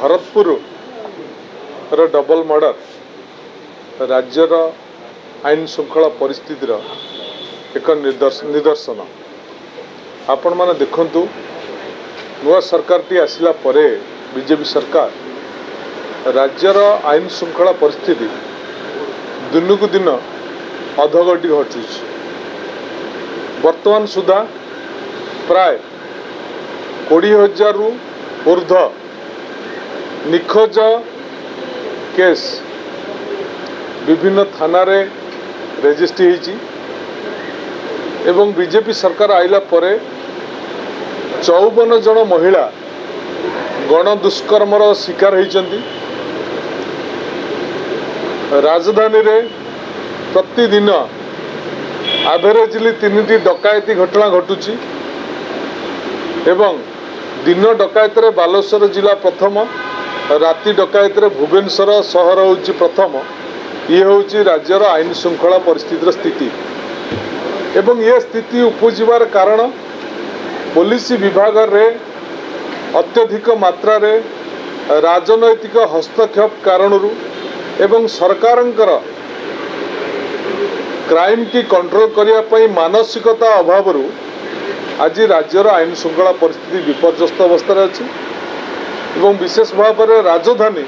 Bharatpur double murder राज्यर आईन श्रृंखला परिस्थितिर एक निदर्शन आपण माने देखंतु नुआ सरकार टी आसिला परे बीजेपी सरकार राज्यर आईन श्रृंखला परिस्थिति दिनकू दिन अधोगति घटुଛି। वर्तमान सुधा प्राय 20,000 रु ऊर्ध्व निखोज केस विभिन्न थाना रे रेजिस्ट्री होईची एवं बीजेपी सरकार आइला परे 54 जन महिला गण दुष्कर्मर शिकार होईचंती। राजधानी रे प्रतिदिन एवरेजली 3टी डकायती घटना घटुची एवं दिन डकायत रे बालेश्वर जिला प्रथम, राति डकायत रे भुवनेश्वर सहर होची प्रथम। ये होची राज्यर आईन श्रृंखला परिस्थितिर स्थिति एवं ये स्थिति उपजिबार कारण पुलिस विभाग रे अत्यधिक मात्रा रे राजनैतिक हस्तक्षेप कारणरू एवं सरकारंकर क्राइम की कंट्रोल करने मानसिकता अभाव आज राज्यर आईन श्रृंखला परिस्थिति विपर्यस्त अवस्था अच्छी एवं विशेष भाव में राजधानी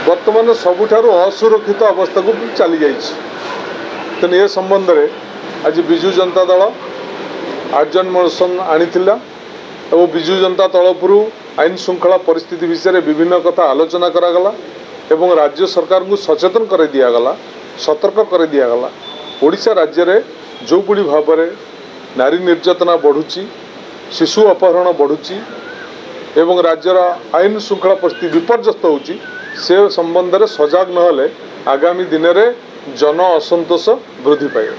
वर्तमान सबुठारु असुरक्षित अवस्था को चली जाइए। तेणु ए संबंध में आज विजु जनता दल आर्जन मोशन आनीथिला और विजु जनता तरफरु आईन श्रृंखला परिस्थिति विषय में विभिन्न कथा आलोचना करागला एवं राज्य सरकार को सचेतन कर दिगला, सतर्क कर दिगला। ओडिशा राज्य रे जो बुढ़ी भाव में नारी निर्यातना बढ़ुची, शिशु अपहरण बढ़ुची एवं राज्यर आईन श्रृंखला परिस्थिति विपर्यस्त होची से संबंध में सजग नहले आगामी दिन में जन असंतोष वृद्धि पाइब।